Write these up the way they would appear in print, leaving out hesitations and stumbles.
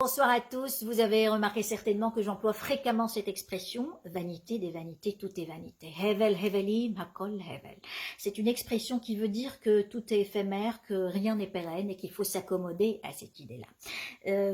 Bonsoir à tous, vous avez remarqué certainement que j'emploie fréquemment cette expression « vanité des vanités, tout est vanité ». Hevel, hevelim, hakol, hevel. C'est une expression qui veut dire que tout est éphémère, que rien n'est pérenne et qu'il faut s'accommoder à cette idée-là.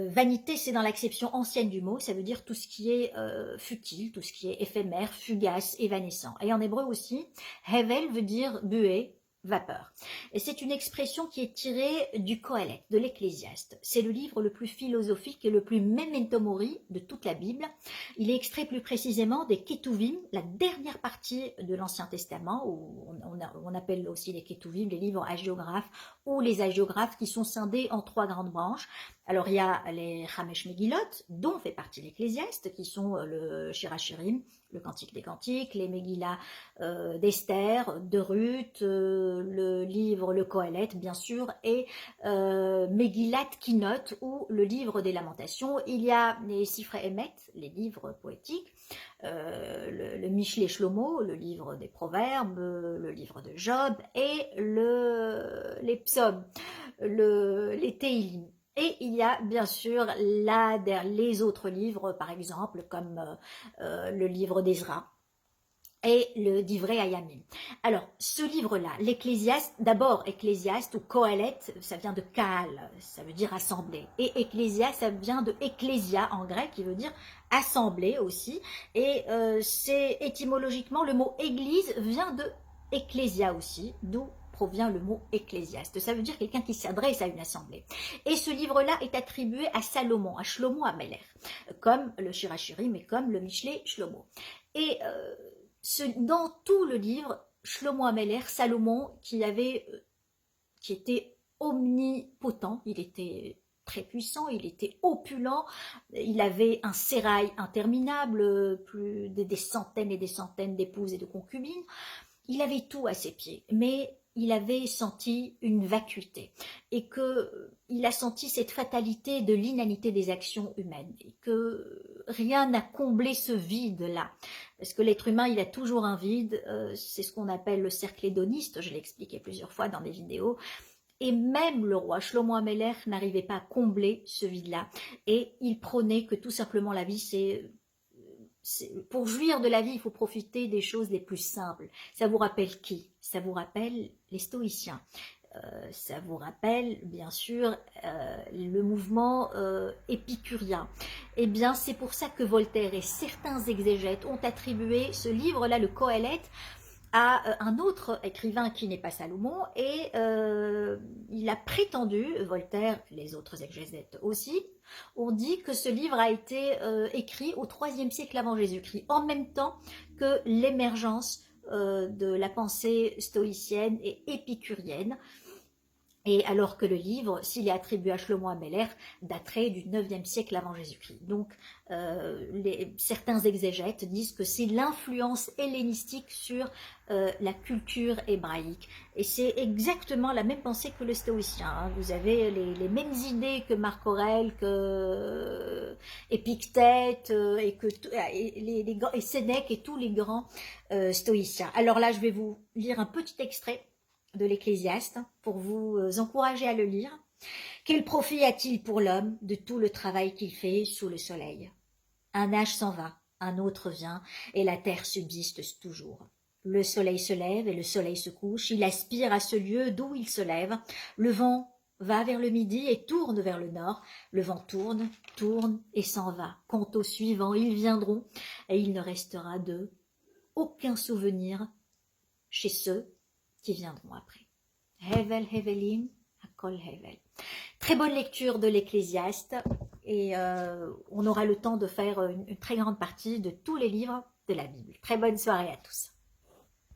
Vanité, c'est dans l'acception ancienne du mot, ça veut dire tout ce qui est futile, tout ce qui est éphémère, fugace, évanescent. Et en hébreu aussi, hevel veut dire buée, vapeur. Et c'est une expression qui est tirée du Qoheleth, de l'Ecclésiaste. C'est le livre le plus philosophique et le plus memento mori de toute la Bible. Il est extrait plus précisément des Ketuvim, la dernière partie de l'Ancien Testament, où on appelle aussi les Ketuvim, les livres hagiographes, ou les hagiographes qui sont scindés en trois grandes branches. Alors il y a les Chamesh Megillot, dont fait partie l'Ecclésiaste, qui sont le Shirachirim, le Cantique des Cantiques, les Megillah d'Esther, de Ruth, le livre Le Qoheleth bien sûr, et Megillat Kinot, ou le livre des Lamentations. Il y a les Sifrei Emet, les livres poétiques, le Mishlei Shlomo, le livre des Proverbes, le livre de Job, et les Psaumes, les Teilim. Et il y a bien sûr les autres livres, par exemple, comme le livre d'Ezra et le d'Ivrei Hayamim. Alors, ce livre-là, l'Ecclésiaste, d'abord Ecclésiaste ou Qoheleth, ça vient de Kaal, ça veut dire assemblée. Et Ecclésia, ça vient de Ecclésia en grec, qui veut dire assemblée aussi. Et c'est étymologiquement, le mot église vient de Ecclésia aussi, d'où provient le mot ecclésiaste. Ça veut dire quelqu'un qui s'adresse à une assemblée. Et ce livre-là est attribué à Salomon, à Shlomo Amelech, comme le Shirachirim et comme le Mishlei Shlomo. Et dans tout le livre, Shlomo Amelech, Salomon, qui était omnipotent, il était très puissant, il était opulent, il avait un sérail interminable, des centaines et des centaines d'épouses et de concubines. Il avait tout à ses pieds, mais il avait senti une vacuité et qu'il a senti cette fatalité de l'inanité des actions humaines et que rien n'a comblé ce vide-là. Parce que l'être humain, il a toujours un vide, c'est ce qu'on appelle le cercle hédoniste, je l'ai expliqué plusieurs fois dans mes vidéos. Et même le roi Shlomo Amelech n'arrivait pas à combler ce vide-là. Et il prônait que tout simplement la vie, pour jouir de la vie, il faut profiter des choses les plus simples. Ça vous rappelle qui? Ça vous rappelle les stoïciens. Ça vous rappelle, bien sûr, le mouvement épicurien. Eh bien, c'est pour ça que Voltaire et certains exégètes ont attribué ce livre-là, le Qoheleth, à un autre écrivain qui n'est pas Salomon, et il a prétendu, Voltaire, les autres exégètes aussi, ont dit que ce livre a été écrit au IIIe siècle avant Jésus-Christ, en même temps que l'émergence de la pensée stoïcienne et épicurienne. Et alors que le livre, s'il est attribué à Shlomo Amelech, daterait du IXe siècle avant Jésus-Christ. Donc, certains exégètes disent que c'est l'influence hellénistique sur la culture hébraïque. Et c'est exactement la même pensée que le stoïcien. Hein. Vous avez les mêmes idées que Marc Aurèle, que Épictète, et Sénèque et tous les grands stoïciens. Alors là, je vais vous lire un petit extrait de l'Ecclésiaste pour vous encourager à le lire. Quel profit a-t-il pour l'homme de tout le travail qu'il fait sous le soleil? Un âge s'en va, un autre vient, et la terre subsiste toujours. Le soleil se lève et le soleil se couche, il aspire à ce lieu d'où il se lève. Le vent va vers le midi et tourne vers le nord. Le vent tourne, tourne et s'en va. Quant aux suivants, ils viendront, et il ne restera d'eux aucun souvenir chez ceux qui viendront après. Hevel, hevelim, hakol, hevel. Très bonne lecture de l'Ecclésiaste, et on aura le temps de faire une très grande partie de tous les livres de la Bible. Très bonne soirée à tous.